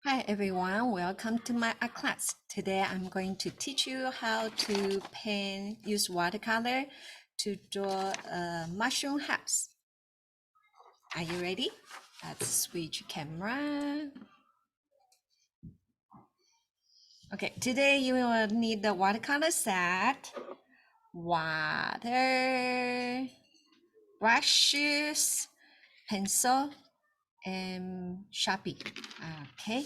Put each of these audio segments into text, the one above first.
Hi everyone, welcome to my art class. Today I'm going to teach you how to use watercolor to draw a mushroom house. Are you ready? Let's switch camera. Okay, today you will need the watercolor set, water, brushes, pencil, and Sharpie. Okay,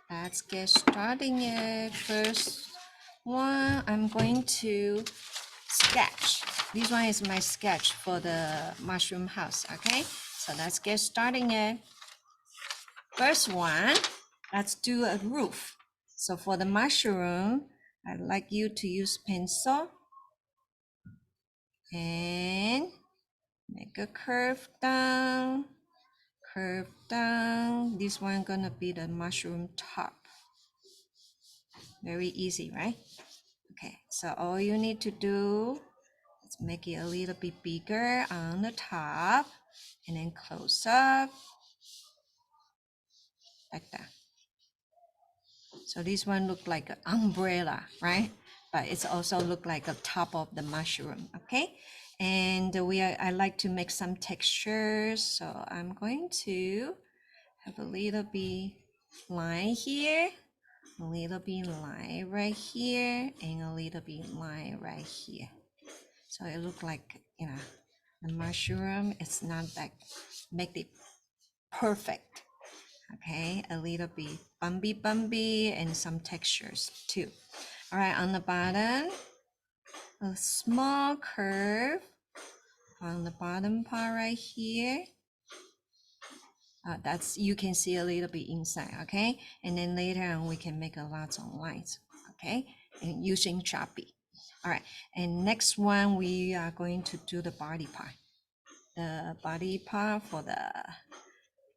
let's get starting it. First one, I'm going to sketch. This one is my sketch for the mushroom house. Okay, so let's get starting it. First one, let's do a roof. So for the mushroom, I'd like you to use pencil and make a curve down. This one gonna be the mushroom top. Very easy, right? Okay, so all you need to do is make it a little bit bigger on the top and then close up like that. So this one look like an umbrella, right? But it's also look like a top of the mushroom, okay? And I like to make some textures. So I'm going to have a little bit line here, a little bit line right here, and a little bit line right here. So it look like, the mushroom. It's not like make it perfect. Okay, a little bit bumpy and some textures too. All right, on the bottom, a small curve on the bottom part right here. That's you can see a little bit inside, okay? And then later on we can make a lots of lines, okay? And using Sharpie. All right, and next one we are going to do the body part. The body part for the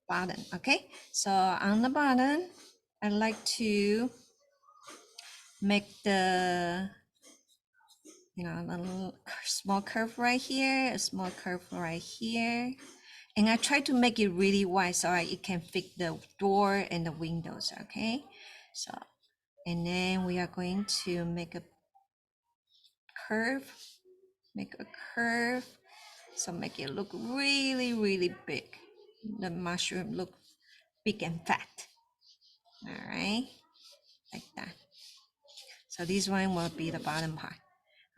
bottom, okay? So on the bottom, I like to make the a little small curve right here, a small curve right here. And I try to make it really wide so it can fit the door and the windows, okay? So, and then we are going to make a curve, make a curve. So make it look really, really big. The mushroom look big and fat. All right, like that. So this one will be the bottom part.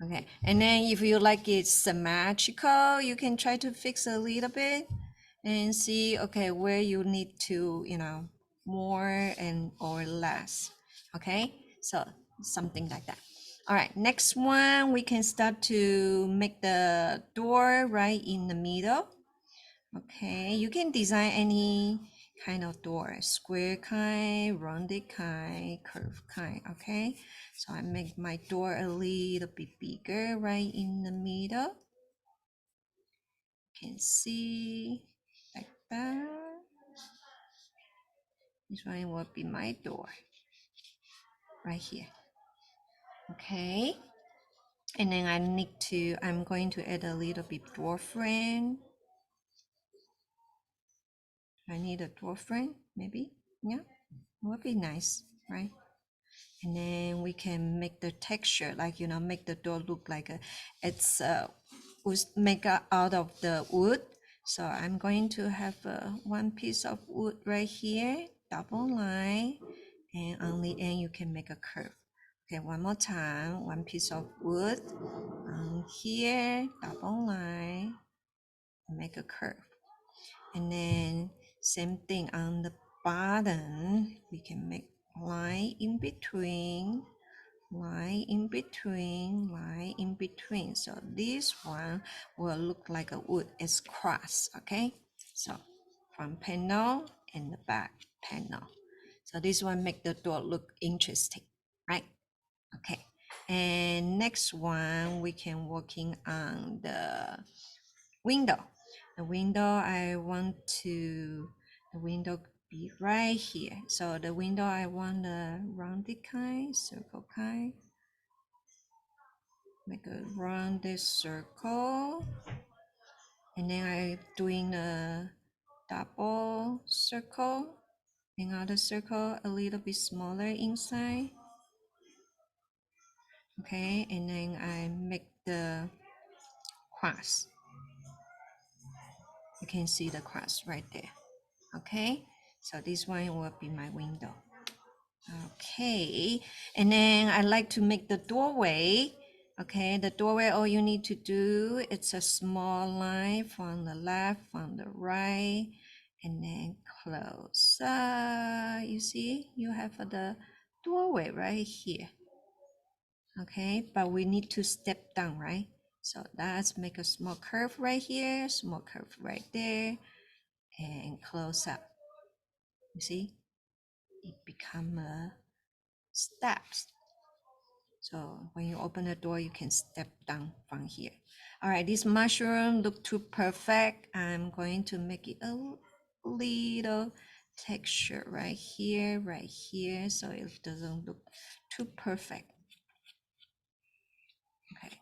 Okay, and then if you like it symmetrical, you can try to fix a little bit and see, okay, where you need to, more and or less. Okay, so something like that. All right, next one, we can start to make the door right in the middle. Okay, you can design any kind of door, square kind, rounded kind, curved kind, okay? So I make my door a little bit bigger right in the middle. You can see like that. This one will be my door right here, okay? And then I'm going to add a little bit door frame. I need a door frame, maybe, yeah, would be nice, right? And then we can make the texture like make the door look like it's was make out of the wood. So I'm going to have one piece of wood right here, double line, and on the end you can make a curve. Okay, one more time, one piece of wood on here, double line, and make a curve. And then same thing on the bottom, we can make line in between, line in between, line in between. So this one will look like a wood. It's cross, okay? So front panel and the back panel. So this one make the door look interesting, right? Okay. And next one, we can working on the window. The window, the window be right here. So the window, I want a rounded kind, circle kind. Make a rounded circle. And then I'm doing a double circle. Another circle a little bit smaller inside. Okay, and then I make the cross. You can see the cross right there. Okay, so this one will be my window. Okay, and then I like to make the doorway. Okay, the doorway, all you need to do, it's a small line from the left, from the right, and then close. You see, you have the doorway right here. Okay, but we need to step down, right? So let's make a small curve right here, small curve right there, and close up. You see, it become a steps. So when you open the door, you can step down from here. All right, this mushroom look too perfect. I'm going to make it a little texture right here, so it doesn't look too perfect. Okay,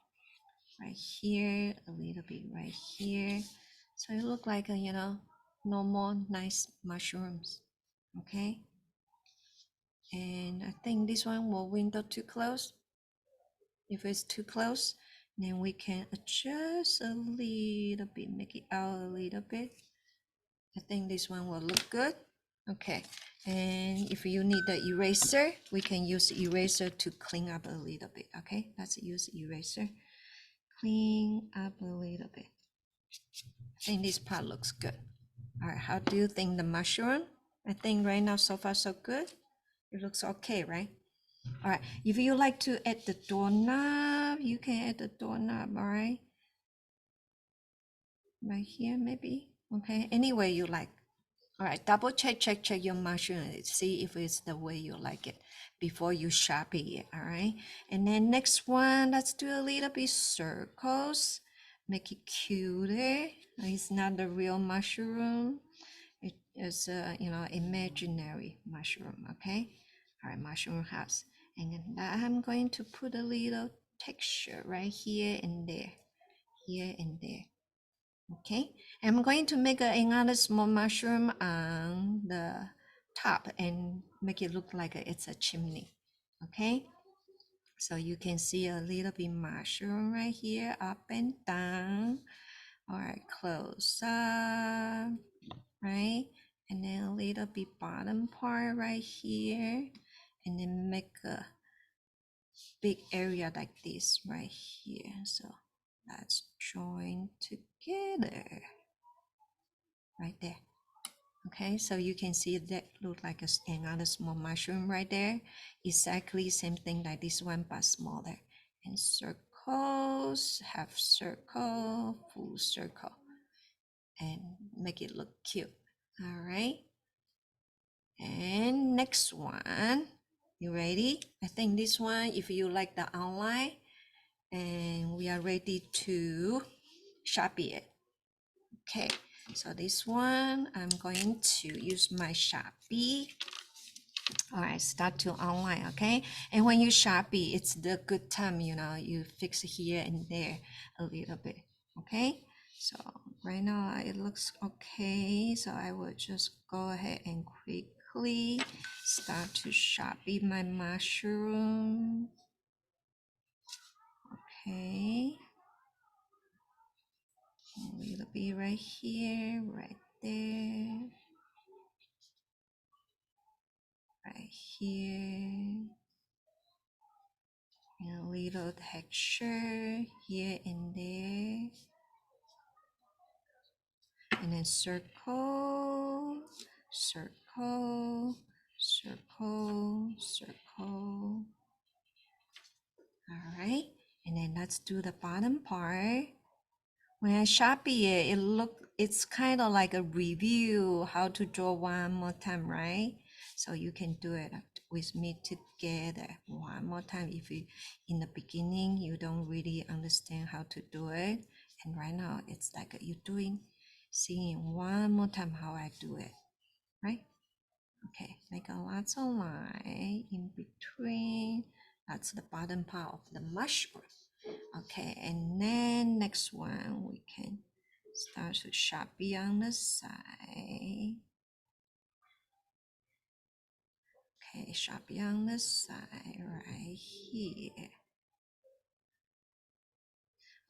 right here, a little bit right here. So it look like a, normal nice mushrooms. Okay, and I think this one will window too close. If it's too close, then we can adjust a little bit, make it out a little bit. I think this one will look good. Okay, and if you need the eraser, we can use eraser to clean up a little bit. Okay, let's use eraser. Clean up a little bit. I think this part looks good. All right, how do you think the mushroom? I think right now so far so good. It looks okay, right? All right, if you like to add the doorknob, you can add the doorknob, all right? Right here, maybe. Okay, any way you like. All right, double check your mushroom, see if it's the way you like it before you Sharpie it, all right? And then next one, let's do a little bit circles, make it cuter. It's not the real mushroom. It is a, imaginary mushroom, okay? All right, mushroom house. And then I'm going to put a little texture right here and there, here and there. Okay, I'm going to make another small mushroom on the top and make it look like it's a chimney. Okay, so you can see a little bit mushroom right here, up and down. All right, close up, right? And then a little bit bottom part right here. And then make a big area like this right here. So let's join together right there. Okay, so you can see that look like another small mushroom right there. Exactly same thing like this one, but smaller. And circles, half circle, full circle, and make it look cute. All right. And next one, you ready? I think this one, if you like the outline, and we are ready to Sharpie it. Okay, so this one, I'm going to use my Sharpie. All right, start to outline, okay? And when you Sharpie, it's the good time, you fix here and there a little bit, okay? So right now it looks okay. So I will just go ahead and quickly start to Sharpie my mushroom. Okay. A little bit right here, right there, right here. And a little texture here and there. And then circle, circle, circle, circle. All right, and then let's do the bottom part. When I Sharpie it, it's kind of like a review how to draw one more time, right? So you can do it with me together one more time. If you, in the beginning, you don't really understand how to do it. And right now it's like you're seeing one more time how I do it, right? Okay, make a lots of line in between. That's the bottom part of the mushroom. Okay, and then next one we can start to Sharpie on the side. Okay, Sharpie on this side right here.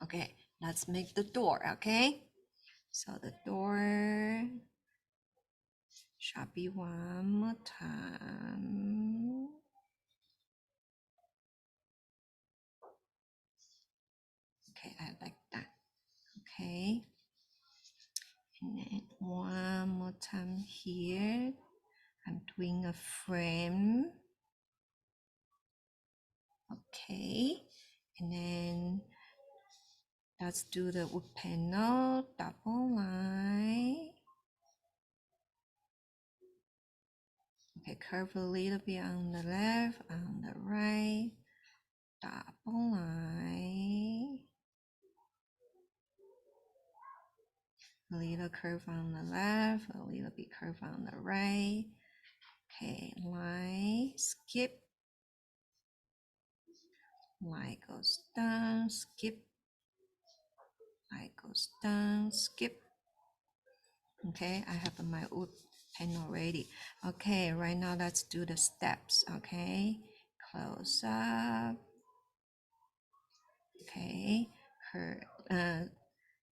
Okay, let's make the door, okay? So the door, Sharpie one more time. Okay, I like that. Okay, and then one more time here. I'm doing a frame. Okay, and then let's do the wood panel, double line. Okay, curve a little bit on the left, on the right, double line. A little curve on the left, a little bit curve on the right. Okay, line, skip. Line goes down, skip. Line goes down, skip. Okay, I have my wood panel ready. Okay, right now let's do the steps. Okay, close up. Okay,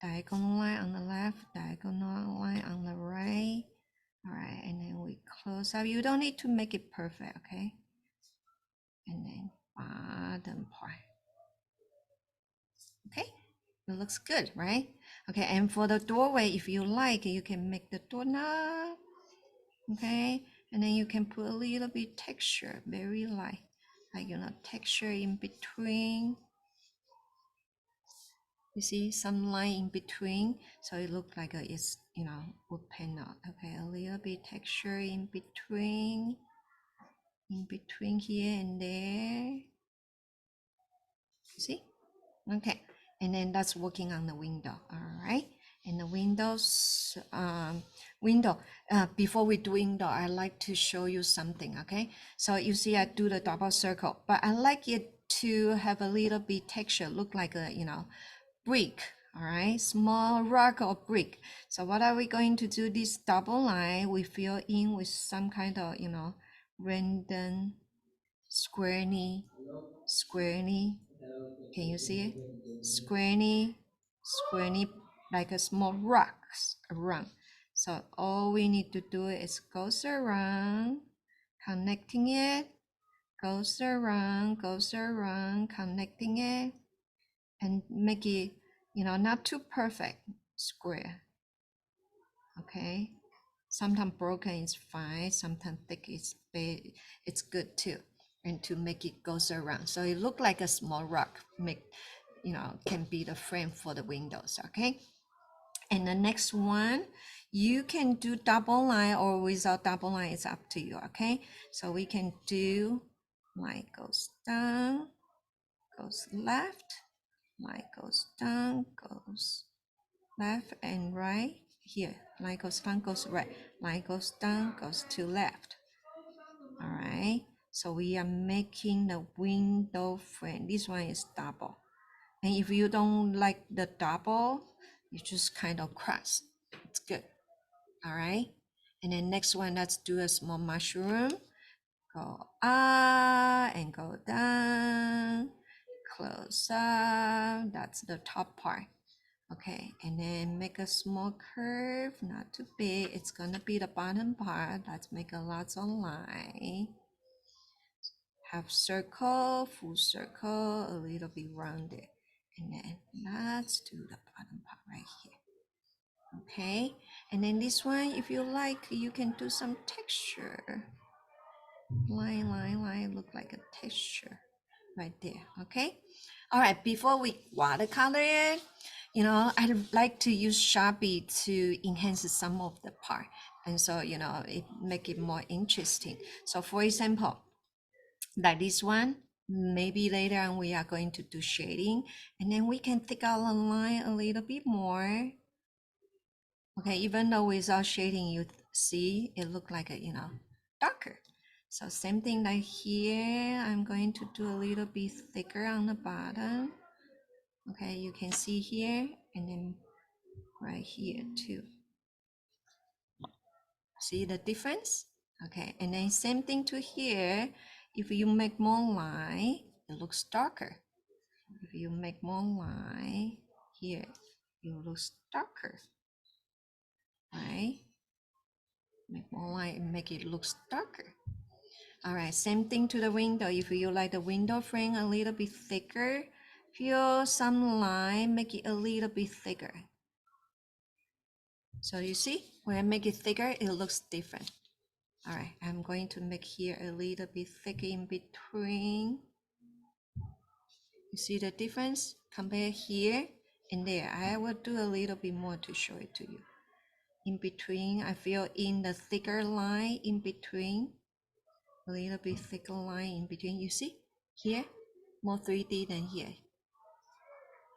diagonal line on the left, diagonal line on the right. All right, and then we close up. You don't need to make it perfect, okay? And then bottom part. Okay, it looks good, right? Okay, and for the doorway, if you like, you can make the doorknob. Okay, and then you can put a little bit texture, very light, like texture in between. You see some line in between, so it looks like it's wood panel. Okay, a little bit texture in between here and there. See? Okay, and then that's working on the window. All right, and the window. Before we do window, I like to show you something. Okay, so you see I do the double circle, but I like it to have a little bit texture, look like a brick. All right, small rock or brick. So what are we going to do? This double line we fill in with some kind of random squarey. Can you see it? Squarey, like a small rocks around. So all we need to do is goes around, connecting it, goes around, connecting it, and make it, not too perfect square. Okay. Sometimes broken is fine. Sometimes thick is big. It's good too. And to make it goes around, so it look like a small rock. Can be the frame for the windows. Okay. And the next one, you can do double line or without double line. It's up to you. Okay. So we can do line goes down, goes left, line goes down, goes left and right. Here, line goes down, goes right, line goes down, goes to left. All right, so we are making the window frame. This one is double, and if you don't like the double, you just kind of cross. It's good. All right, and then next one, let's do a small mushroom. Go up and go down, close up. That's the top part. Okay, and then make a small curve, not too big. It's gonna be the bottom part. Let's make a lots of line. Half circle, full circle, a little bit rounded. And then let's do the bottom part right here. Okay, and then this one, if you like, you can do some texture. Line, look like a texture right there. Okay. All right, before we watercolor it, I'd like to use Sharpie to enhance some of the part. And so, it make it more interesting. So for example, like this one, maybe later on we are going to do shading, and then we can take out the line a little bit more. Okay, even though without shading, you see it look like darker. So same thing like here, I'm going to do a little bit thicker on the bottom. Okay, you can see here, and then right here too. See the difference? Okay, and then same thing to here. If you make more line, it looks darker. If you make more line here, it looks darker, right? Make more line and make it looks darker. All right, same thing to the window. If you like the window frame a little bit thicker, fill some line, make it a little bit thicker. So you see, when I make it thicker, it looks different. All right, I'm going to make here a little bit thicker in between. You see the difference? Compare here and there. I will do a little bit more to show it to you. In between, I fill in the thicker line in between. A little bit thicker line in between. You see? Here, more 3D than here.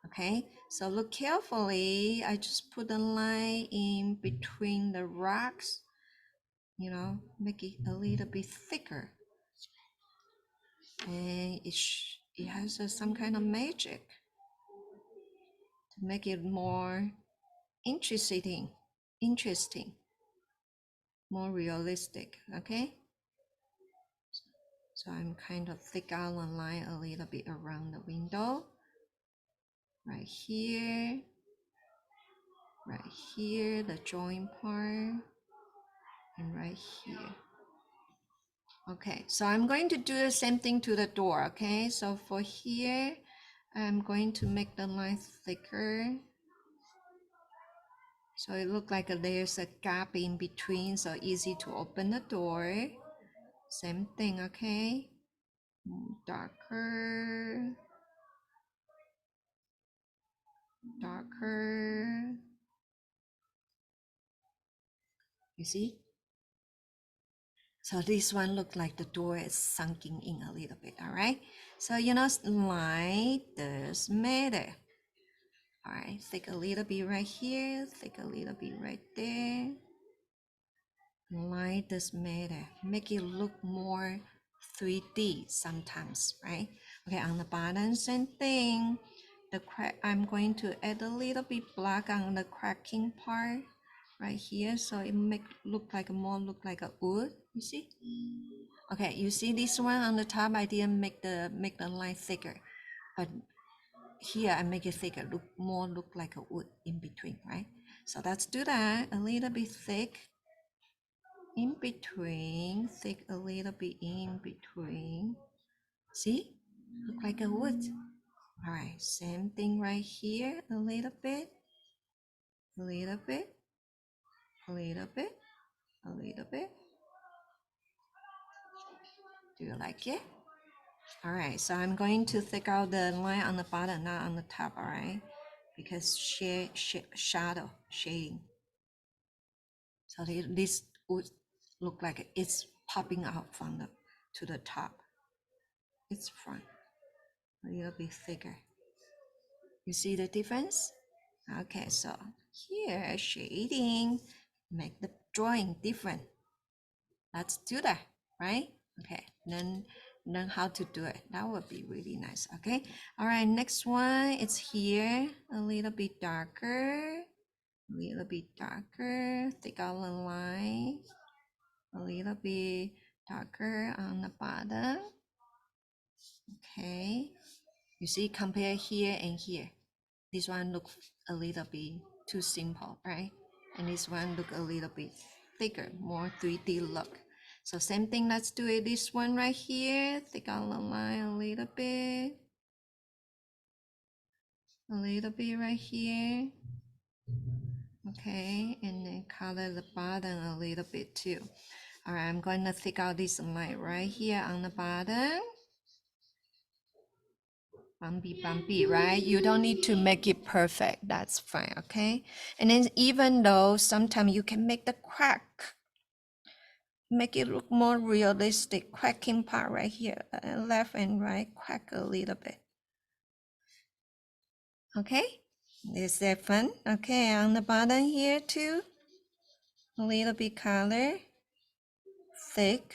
Okay, so look carefully. I just put a line in between the rocks. You know, make it a little bit thicker. And it has some kind of magic to make it more interesting, more realistic. Okay, so I'm kind of thick out the line a little bit around the window, right here, the joint part, and right here. Okay, so I'm going to do the same thing to the door. Okay, so for here, I'm going to make the line thicker. So it looks like there's a gap in between, so easy to open the door. Same thing, okay? Darker, darker. You see? So this one looks like the door is sunken in a little bit, all right? So you know, light does matter. All right, take a little bit right here, take a little bit right there. Light does matter. Make it look more 3D sometimes, right? Okay, on the bottom, same thing. The crack, I'm going to add a little bit black on the cracking part right here, so it look like a wood. You see? Okay, you see this one on the top. I didn't make the line thicker, but here I make it thicker. Look like a wood in between, right? So let's do that. A little bit thick in between, thick a little bit in between. See? Look like a wood. All right, same thing right here. A little bit, a little bit, a little bit, a little bit. Do you like it? All right, so I'm going to thick out the line on the bottom, not on the top, all right? Because shadow, shading. So this would look like it's popping out from to the top. It's front, a little bit thicker. You see the difference? Okay, so here shading, make the drawing different. Let's do that, right? Okay, then learn how to do it. That would be really nice. Okay, all right, next one, it's here, a little bit darker, take out the line, a little bit darker on the bottom. Okay, you see, compare here and here. This one looks a little bit too simple, right? And this one look a little bit thicker, more 3D look. So same thing, let's do it. This one right here, take out the line a little bit right here. Okay, and then color the bottom a little bit too. All right, I'm going to take out this line right here on the bottom. Bumpy, right? You don't need to make it perfect. That's fine, okay? And then even though sometimes you can make the crack, make it look more realistic, cracking part right here, left and right, crack a little bit. Okay? Is that fun? Okay, on the bottom here too, a little bit color, thick,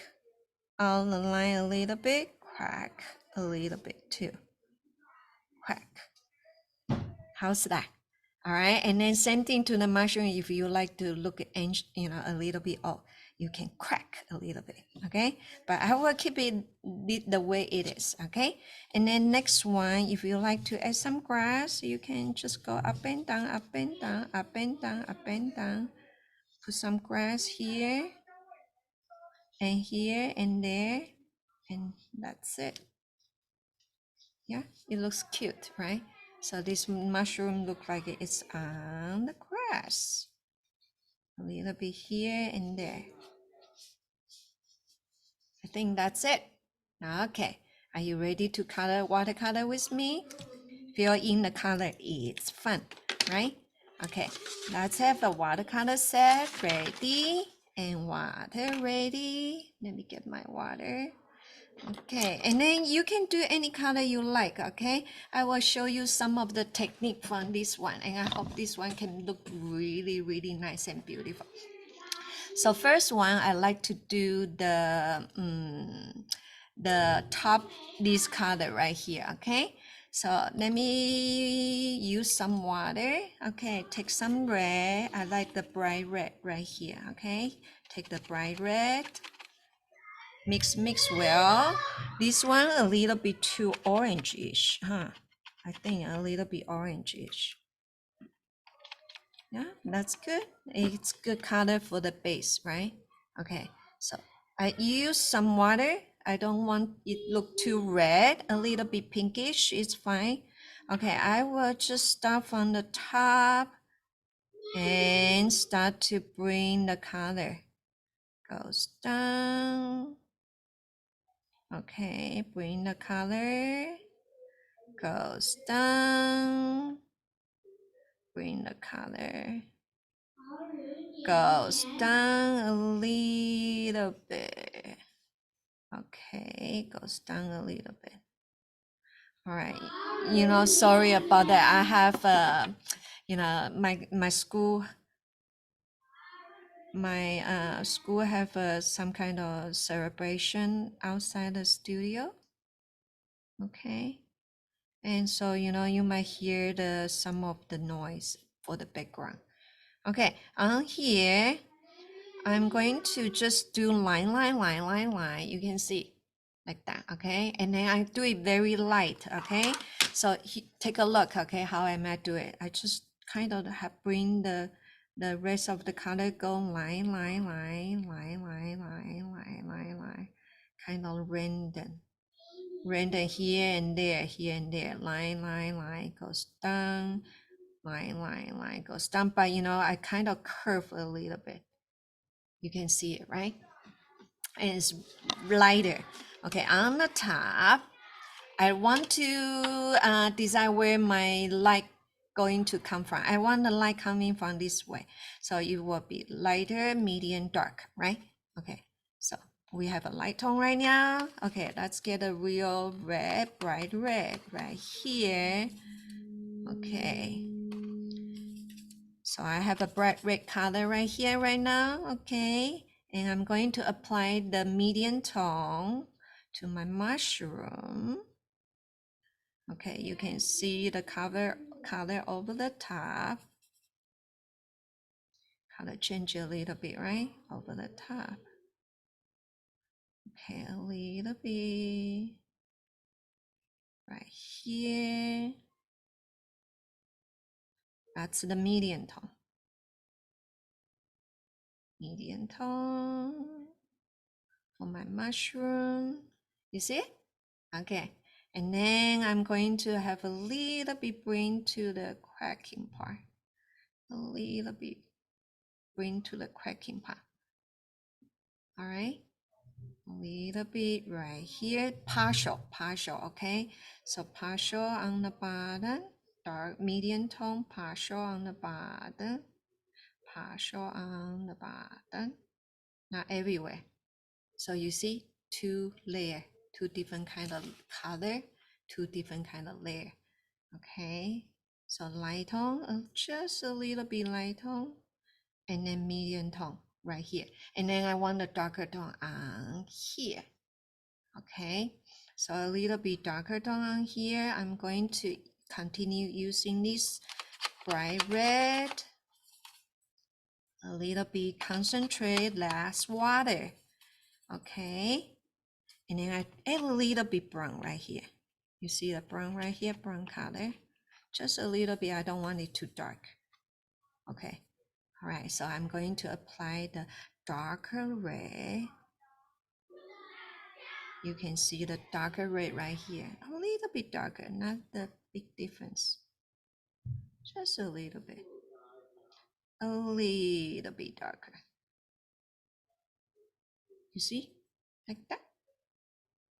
on the line a little bit, crack a little bit too. Crack. How's that? All right, and then same thing to the mushroom. If you like to look at, a little bit off, you can crack a little bit, okay? But I will keep it the way it is, okay? And then next one, if you like to add some grass, you can just go up and down, up and down, up and down, up and down. Put some grass here and there, and that's it. Yeah, it looks cute, right? So this mushroom look like it's on the grass. A little bit here and there. I think that's it. Okay, are you ready to color watercolor with me? Fill in the color, it's fun, right? Okay, let's have the watercolor set ready and water ready. Let me get my water. Okay, and then you can do any color you like, okay? I will show you some of the technique from this one, and I hope this one can look really, really nice and beautiful. So first one, I like to do the top, this color right here, okay? So let me use some water. Okay, take some red. I like the bright red right here, okay? Take the bright red. Mix well. This one a little bit too orangish, huh? I think a little bit orangish. Yeah, that's good. It's good color for the base, right? Okay, so I use some water. I don't want it look too red. A little bit pinkish is fine. Okay, I will just start from the top and start to bring the color. Goes down. Okay, bring the color. Goes down. Bring the color. Goes down a little bit. Okay, goes down a little bit. All right. You know, sorry about that. I have you know, my school school have some kind of celebration outside the studio. Okay. And so, you know, you might hear some of the noise for the background. Okay, on here, I'm going to just do line. You can see like that, okay? And then I do it very light, okay? So take a look, okay, how am I do it? I just kind of have bring the rest of the color go line, kind of random here and there, line, goes down, line, goes down. But you know, I kind of curve a little bit. You can see it, right? And it's lighter. Okay, on the top, I want to design where my light going to come from. I want the light coming from this way. So it will be lighter, medium, dark, right? Okay, so we have a light tone right now. Okay, let's get a real red, bright red right here. Okay. So I have a bright red color right here right now, okay? And I'm going to apply the medium tone to my mushroom. Okay, you can see the color over the top. Color change a little bit, right? Over the top. Okay, a little bit. Right here. That's the medium tone. Medium tone for my mushroom. You see? Okay, and then I'm going to have a little bit bring to the cracking part. A little bit bring to the cracking part. All right, a little bit right here, partial, okay? So partial on the bottom, dark medium tone, partial on the bottom, partial on the bottom, not everywhere. So you see two layer, two different kind of color, two different kind of layer. Okay, so light tone, just a little bit light tone, and then medium tone right here. And then I want the darker tone on here. Okay, so a little bit darker tone on here. I'm going to continue using this bright red. a little bit concentrate, less water. Okay, and then I add a little bit brown right here. You see the brown right here, brown color? Just a little bit, I don't want it too dark. Okay, all right, so I'm going to apply the darker red. You can see the darker red right here. A little bit darker, not the big difference. Just a little bit. A little bit darker. You see? Like that.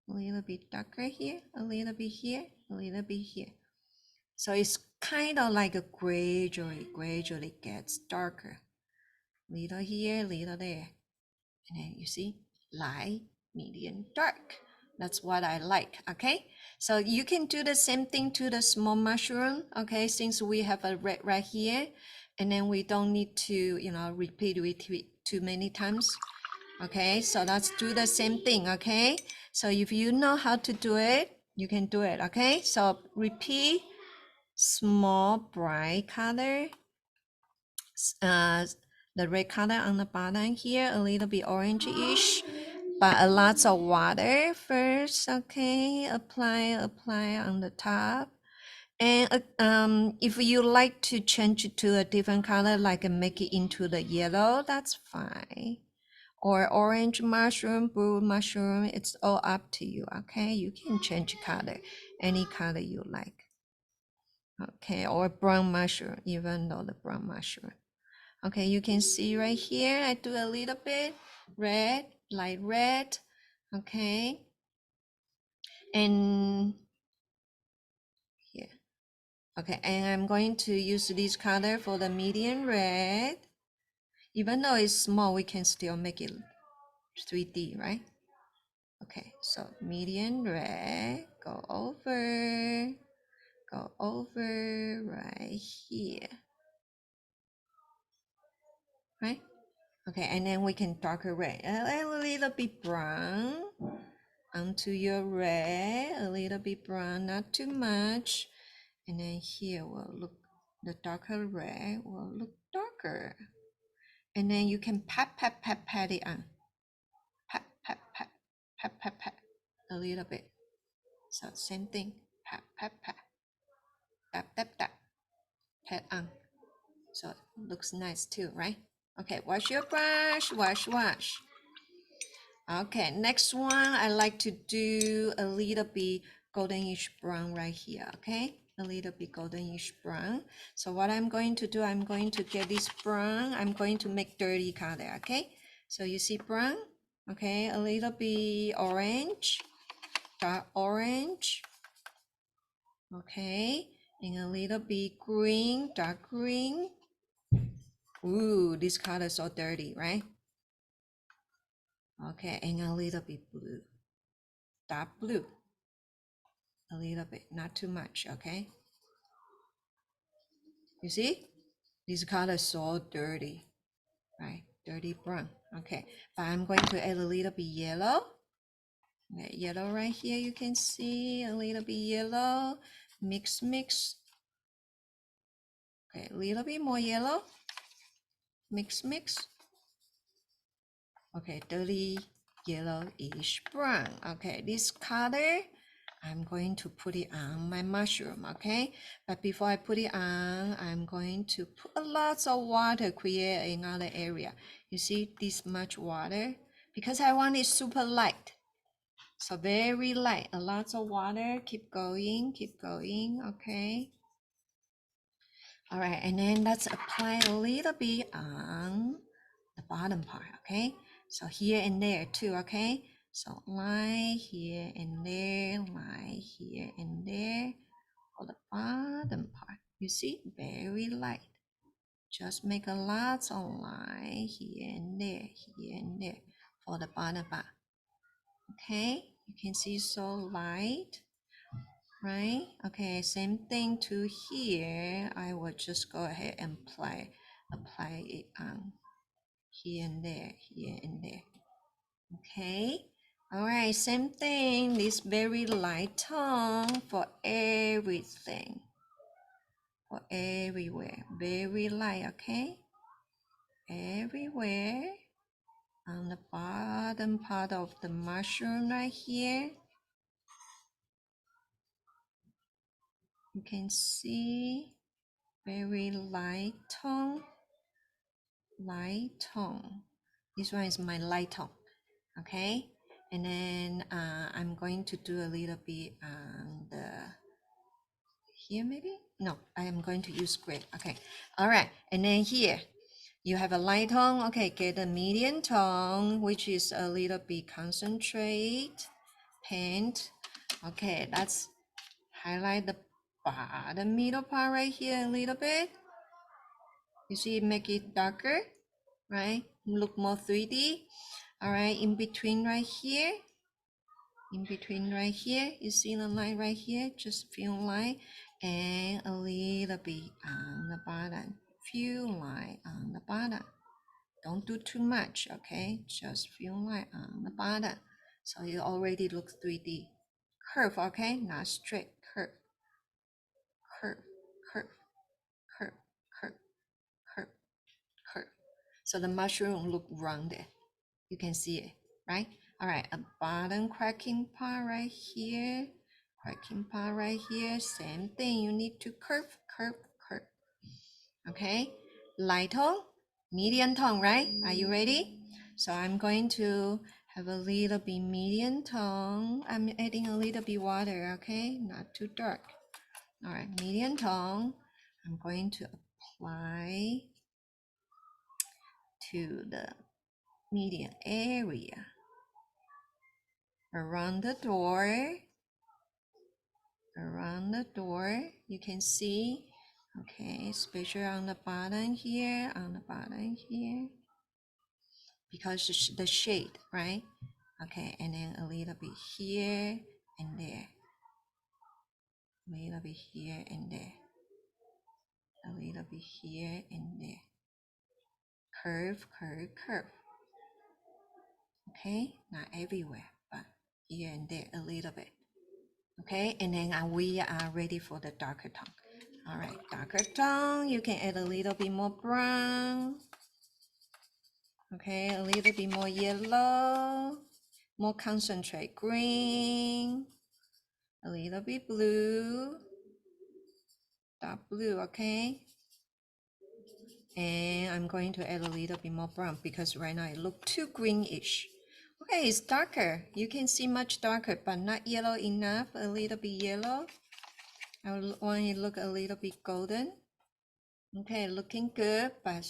A little bit darker here, a little bit here, a little bit here. So it's kind of like a gradually gets darker. Little here, little there. And then you see light, medium, dark. That's what I like, okay? So you can do the same thing to the small mushroom, okay? Since we have a red right here, and then we don't need to, repeat it too many times, okay? So let's do the same thing, okay? So if you know how to do it, you can do it, okay? So repeat small bright color, the red color on the bottom here, a little bit orangey-ish, but a lots of water first, okay? Apply on the top. And if you like to change it to a different color, like make it into the yellow, that's fine. Or orange mushroom, blue mushroom, it's all up to you, okay? You can change color, any color you like. Okay, or brown mushroom, even though the brown mushroom. Okay, you can see right here, I do a little bit red, light red, okay? And here, okay, and I'm going to use this color for the medium red. Even though it's small, we can still make it 3D, right? Okay, so medium red, go over right here, right? Okay, and then we can darker red, a little bit brown onto your red, a little bit brown, not too much. And then here will look, the darker red will look darker. And then you can pat it on. Pat, a little bit. So same thing, pat, tap, pat on. So it looks nice too, right? Okay, wash your brush, wash. Okay, next one, I like to do a little bit goldenish brown right here, okay? A little bit goldenish brown. So what I'm going to do, I'm going to get this brown, I'm going to make dirty color, okay? So you see brown, okay? A little bit orange, dark orange, okay? And a little bit green, dark green. Ooh, this color is so dirty, right? Okay, and a little bit blue, dark blue, a little bit, not too much, okay? You see, this color is so dirty, right? Dirty brown, okay? But I'm going to add a little bit yellow. Okay, yellow right here, you can see a little bit yellow, mix. Okay, a little bit more yellow, mix. Okay, dirty yellowish brown. Okay, this color, I'm going to put it on my mushroom, okay? But before I put it on, I'm going to put a lots of water, create another area. You see this much water? Because I want it super light. So very light, a lots of water, keep going, okay? All right, and then let's apply a little bit on the bottom part, okay? So here and there too, okay? So line here and there, line here and there for the bottom part. You see, very light. Just make a lots of line here and there for the bottom part. Okay, you can see so light, right? Okay, same thing to here. I will just go ahead and apply it on here and there. Okay, all right, same thing, this very light tone for everything, for everywhere, very light, okay? everywhere on the bottom part of the mushroom right here. You can see very light tone, light tone. This one is my light tone, okay? And then I'm going to do a little bit on the here maybe? No, I am going to use gray. Okay, all right. And then here you have a light tone. Okay, get a medium tone, which is a little bit concentrate paint. Okay, let's highlight the bottom middle part right here a little bit. You see, make it darker, right? Look more 3D. All right, in between right here, in between right here, you see the line right here, just few line and a little bit on the bottom, few line on the bottom. Don't do too much, okay? Just few line on the bottom. So it already looks 3D. Curve, okay? Not straight, curve, curve, curve, curve, curve, curve, curve. So the mushroom look rounded. You can see it, right? All right, a bottom cracking part right here, cracking part right here, same thing. You need to curve, curve, curve. Okay, light tone, medium tone, right? Are you ready? So I'm going to have a little bit medium tone. I'm adding a little bit water, okay? Not too dark. All right, medium tone. I'm going to apply to the medium area around the door. Around the door, you can see, okay, especially on the bottom here, on the bottom here, because the shade, right? Okay, and then a little bit here and there, a little bit here and there, a little bit here and there. Curve, curve, curve. Okay, not everywhere, but here and there a little bit. Okay, and then we are ready for the darker tone. All right, darker tone, you can add a little bit more brown. Okay, a little bit more yellow, more concentrate green, a little bit blue, dark blue, okay? And I'm going to add a little bit more brown because right now it looks too greenish. Okay, it's darker. You can see much darker, but not yellow enough, a little bit yellow. I want it to look a little bit golden. Okay, looking good, but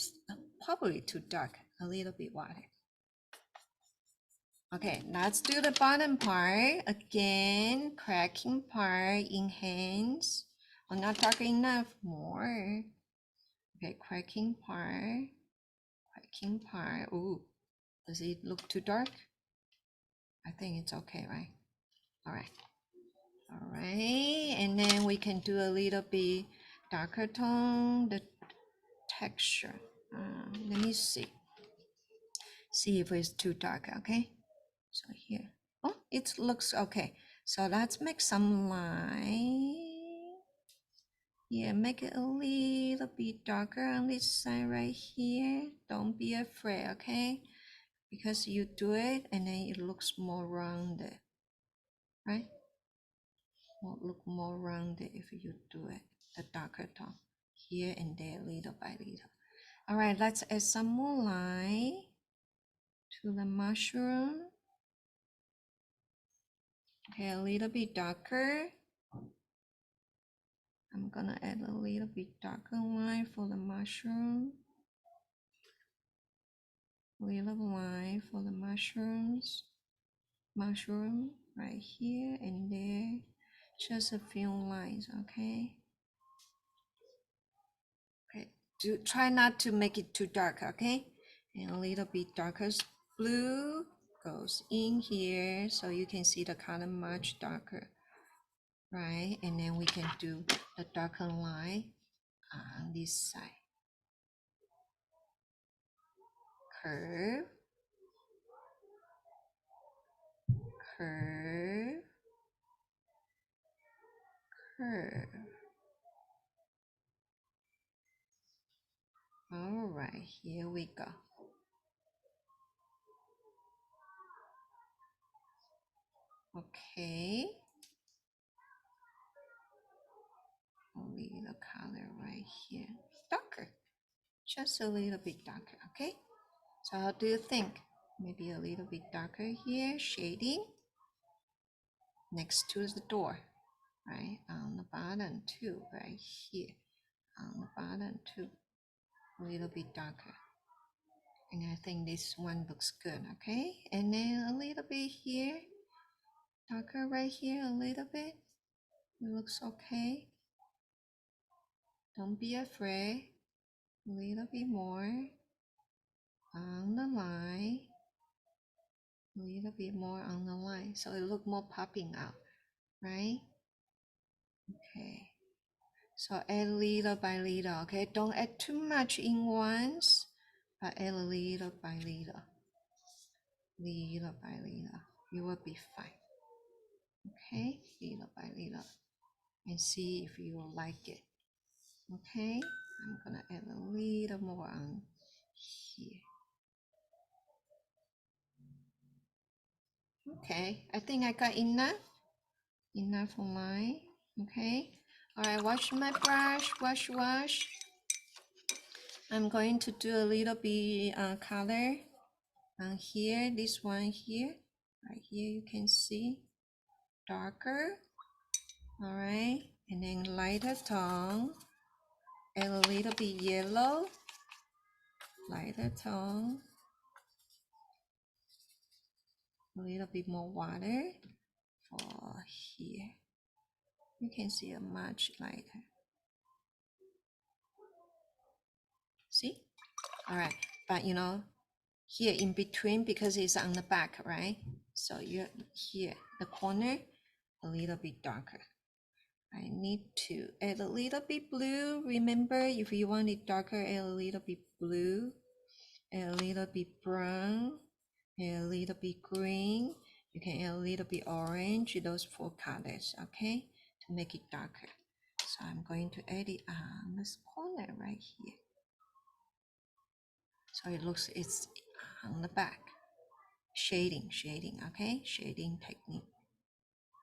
probably too dark, a little bit water. Okay, let's do the bottom part. Again, cracking part, enhance. Oh, not dark enough, more. Okay, cracking part, cracking part. Ooh, does it look too dark? I think it's okay, right? All right. All right, and then we can do a little bit darker tone, the texture. Let me see. See if it's too dark, okay? So here, oh, it looks okay. So let's make some line. Yeah, make it a little bit darker on this side right here. Don't be afraid, okay? Because you do it and then it looks more rounded, right? Will look more rounded if you do it, the darker tone here and there, little by little. All right, let's add some more line to the mushroom. Okay, a little bit darker. I'm gonna add a little bit darker line for the mushroom. Little line for the mushrooms. Mushroom right here and there. Just a few lines, okay? Okay. Try not to make it too dark, okay? And a little bit darker blue goes in here so you can see the color much darker, right? And then we can do the darker line on this side. Curve, curve, curve. All right. right, here we go. Okay. A little color right here. Darker. Just a little bit darker, okay? So how do you think? Maybe a little bit darker here, shading next to the door, right? On the bottom too, right here. On the bottom too, a little bit darker. And I think this one looks good, okay? And then a little bit here, darker right here, a little bit. It looks okay. Don't be afraid. A little bit more on the line. A little bit more on the line, so it look more popping out, right? Okay. So add little by little, okay? Don't add too much in once, but add little by little. Little by little. You will be fine. Okay? Little by little. And see if you will like it. Okay? I'm gonna add a little more on here. Okay, I think I got enough. Enough line. Okay. All right, wash my brush, wash. I'm going to do a little bit color on here, this one here, right here you can see, darker, all right, and then lighter tone, and a little bit yellow, lighter tone, a little bit more water for here. You can see a much lighter. See? All right, but you know, here in between, because it's on the back, right? So you're here, the corner, a little bit darker. I need to add a little bit blue. Remember, if you want it darker, add a little bit blue, add a little bit brown, add a little bit green. You can add a little bit orange, those four colors, okay, to make it darker. So I'm going to add it on this corner right here. So it looks, it's on the back. Shading, okay? Shading technique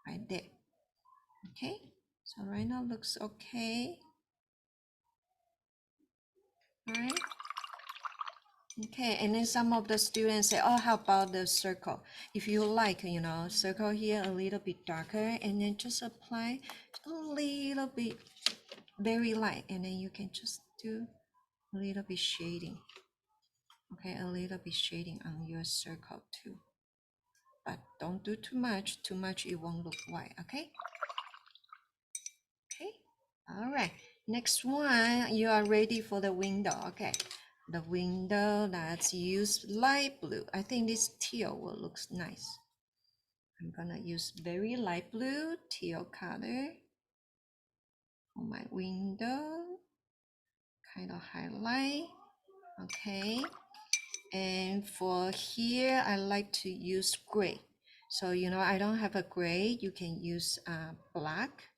right there. Okay, so right now looks okay. All right. Okay, and then some of the students say, oh, how about the circle? If you like, you know, circle here a little bit darker, and then just apply a little bit, very light, and then you can just do a little bit shading. Okay, a little bit shading on your circle too. But don't do too much it won't look white, okay? Okay, all right. Next one, you are ready for the window, okay? The window, let's use light blue. I think this teal will look nice. I'm gonna use very light blue, teal color for my window. Kind of highlight, okay? And for here, I like to use gray. So, you know, I don't have a gray. You can use black,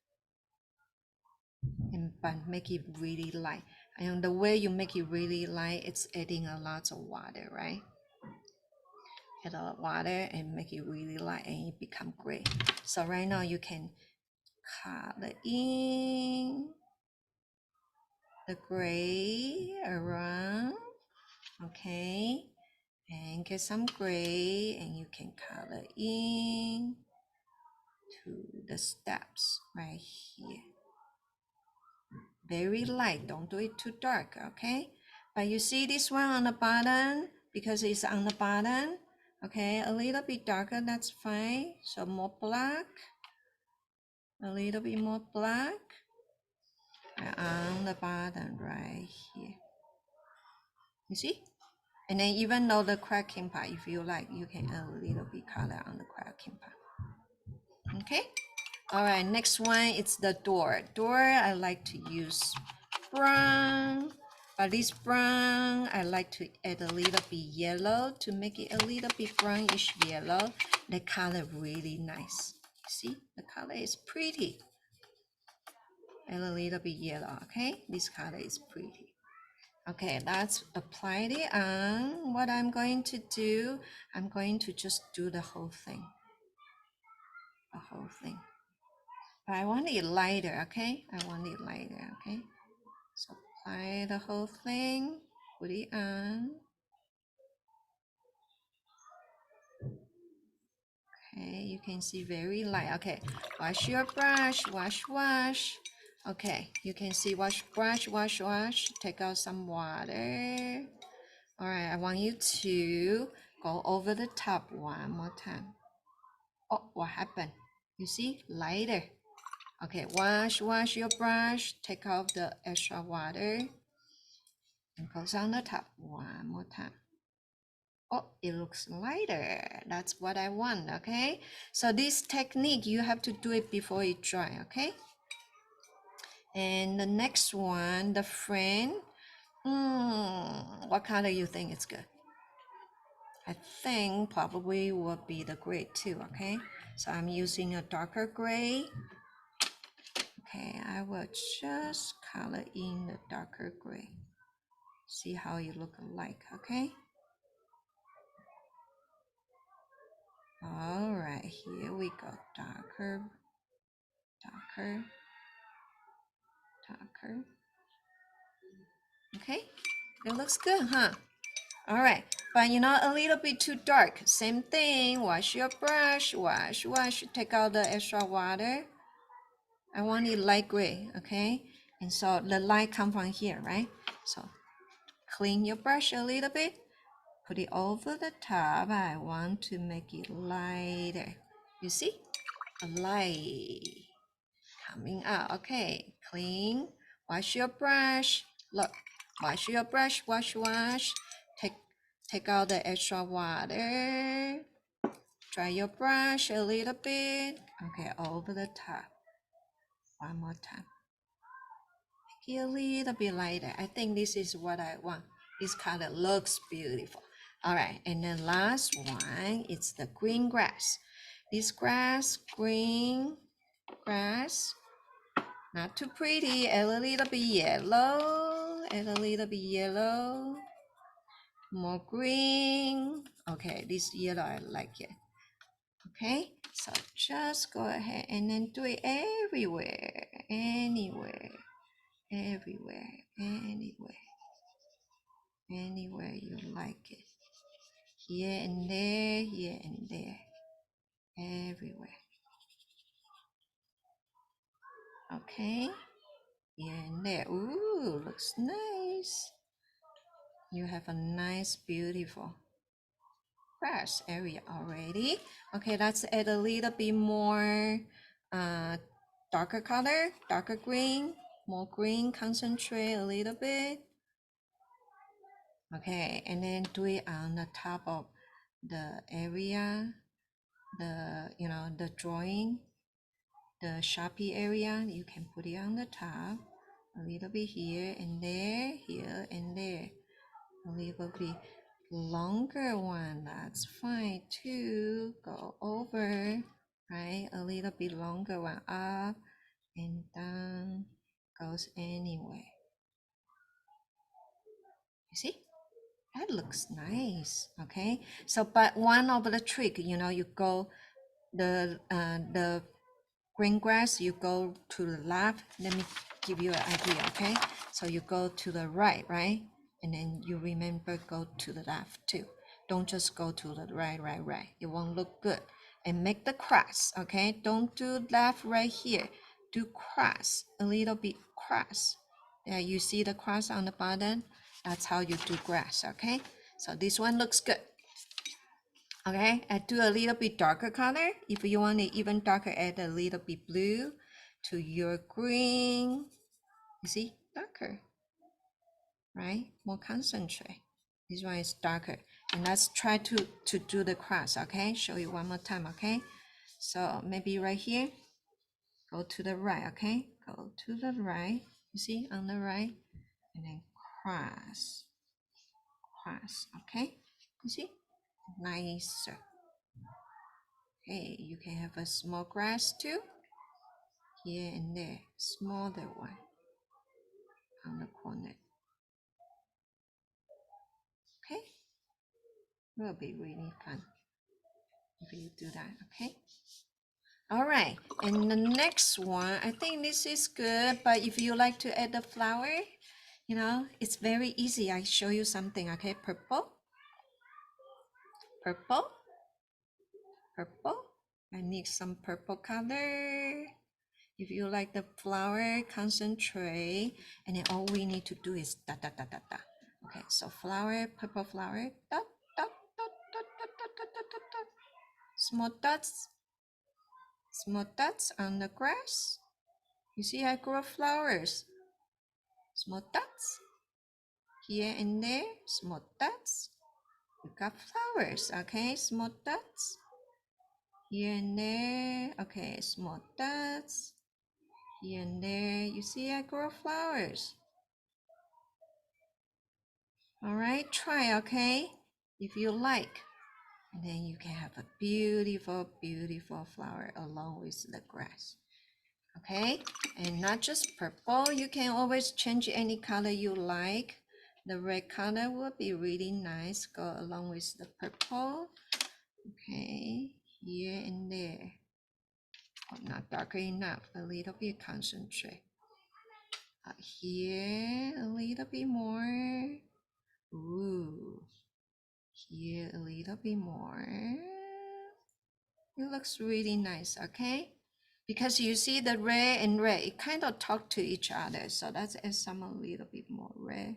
but make it really light. And the way you make it really light, it's adding a lot of water, right? Add a lot of water and make it really light and it become gray. So right now you can color in the gray around, okay? And get some gray and you can color in to the steps right here. Very light, don't do it too dark, okay? But you see this one on the bottom, because it's on the bottom, okay? A little bit darker, that's fine. So more black, a little bit more black on the bottom right here. You see? And then even though the cracking part, if you like, you can add a little bit color on the cracking part. Okay? All right, next one, it's the door. Door, I like to use brown. But this brown, I like to add a little bit yellow to make it a little bit brownish yellow. The color really nice. See, the color is pretty. And a little bit yellow, okay? This color is pretty. Okay, that's applied it on. What I'm going to do, I'm going to just do the whole thing. The whole thing. But I want it lighter, okay? I want it lighter, okay? So apply the whole thing, put it on. Okay, you can see very light. Okay, wash your brush, wash. Okay, you can see wash brush, wash. Take out some water. All right, I want you to go over the top one more time. Oh, what happened? You see, lighter. Okay, wash your brush. Take out the extra water and goes on the top one more time. Oh, it looks lighter. That's what I want, okay? So this technique, you have to do it before it dry, okay? And the next one, the frame. What color you think is good? I think probably will be the gray too, okay? So I'm using a darker gray. Okay, I will just color in the darker gray. See how it look like, okay? All right, here we go. Darker. Okay, it looks good, huh? All right, but you know, a little bit too dark. Same thing, wash your brush, wash. Take out the extra water. I want it light gray, okay? And so the light come from here, right? So clean your brush a little bit, put it over the top. I want to make it lighter. You see? A light coming out. Okay, clean. Wash your brush. Look, wash your brush. Wash. Take out the extra water. Dry your brush a little bit. Okay, over the top. One more time. Make it a little bit lighter. I think this is what I want. This color looks beautiful. All right, and then last one, it's the green grass. This grass, green grass. Not too pretty, a little bit yellow, and a little bit yellow, more green. Okay, this yellow, I like it. Okay, so just go ahead and then do it everywhere, anywhere you like it. Here and there, everywhere. Okay, here and there. Ooh, looks nice. You have a nice, beautiful grass area already. Okay, let's add a little bit more darker color, darker green, more green, concentrate a little bit. Okay, and then do it on the top of the area, the drawing, the Sharpie area. You can put it on the top, a little bit here and there, here and there, a little bit longer one, that's fine too. Go over, right? A little bit longer one, up and down, goes anywhere. You see? That looks nice. Okay, so but one of the trick, you go the green grass, you go to the left. Let me give you an idea, okay? So you go to the right, right? And then you remember go to the left too. Don't just go to the right. It won't look good. And make the cross, okay? Don't do left right here. Do cross, a little bit cross. Yeah, you see the cross on the bottom? That's how you do grass, okay? So this one looks good. Okay, I do a little bit darker color. If you want it even darker, add a little bit blue to your green. You see, darker, right? More concentrate. This one is darker. And let's try to do the cross, okay? Show you one more time, okay? So maybe right here, go to the right, okay? Go to the right, you see, on the right, and then cross, okay? You see, nicer. Okay, you can have a small grass too. Here and there, smaller one on the corner. Will be really fun if you do that, okay? All right, and the next one, I think this is good, but if you like to add the flower, you know, it's very easy. I show you something, okay? Purple, purple, purple. I need some purple color. If you like the flower, concentrate, and then all we need to do is dot, dot, dot, dot, dot. Okay, so flower, purple flower, dot, dot, dot, dot, dot, dot, dot, dot, dot, dot. Small dots on the grass. You see, I grow flowers. Small dots here and there. Small dots. You got flowers. Okay, small dots here and there. Okay, small dots here and there. You see, I grow flowers. All right, try. Okay, if you like, and then you can have a beautiful, beautiful flower along with the grass. Okay, and not just purple, you can always change any color you like. The red color will be really nice, go along with the purple. Okay, here and there. Oh, not darker enough, a little bit concentrate. Here a little bit more. Ooh, here a little bit more. It looks really nice, okay? Because you see the red and red, it kind of talk to each other. So let's add some a little bit more red.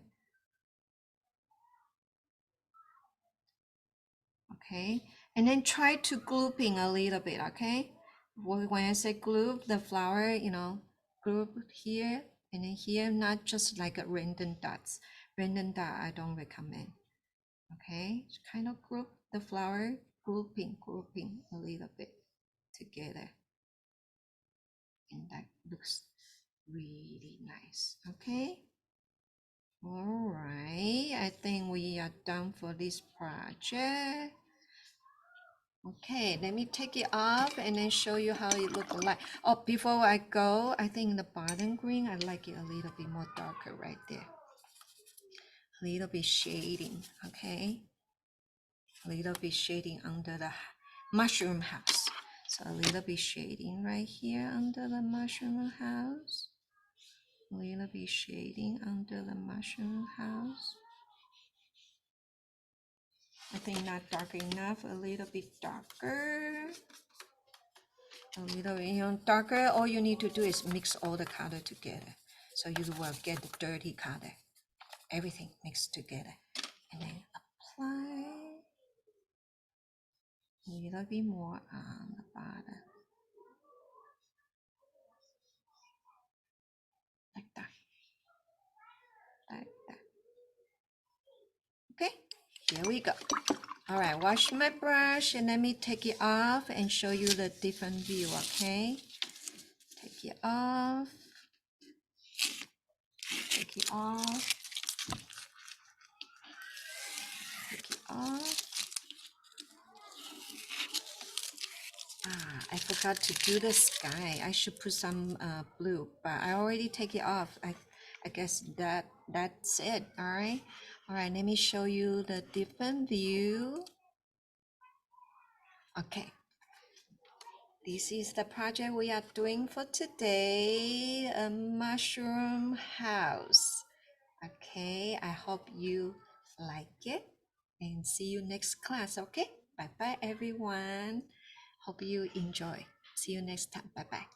Okay, and then try to grouping a little bit, okay? When I say group, the flower, you know, group here and then here, not just like a random dots. Random dot, I don't recommend. Okay, kind of group the flower, grouping a little bit together. And that looks really nice, okay? All right, I think we are done for this project. Okay, let me take it off and then show you how it looks like. Oh, before I go, I think the bottom green, I like it a little bit more darker right there. A little bit shading, okay? A little bit shading under the mushroom house. So a little bit shading right here under the mushroom house. A little bit shading under the mushroom house. I think not dark enough, a little bit darker. A little bit, you know, darker. All you need to do is mix all the color together. So you will get the dirty color. Everything mixed together. And then apply a little bit more on the bottom. Like that. Like that. Okay, here we go. All right, wash my brush and let me take it off and show you the different view, okay? Take it off. Take it off. Take it off. I forgot to do the sky. I should put some blue, but I already take it off. I guess that's it. All right. All right, let me show you the different view. Okay. This is the project we are doing for today, a mushroom house. Okay, I hope you like it and see you next class, okay? Bye-bye, everyone. Hope you enjoy. See you next time. Bye-bye.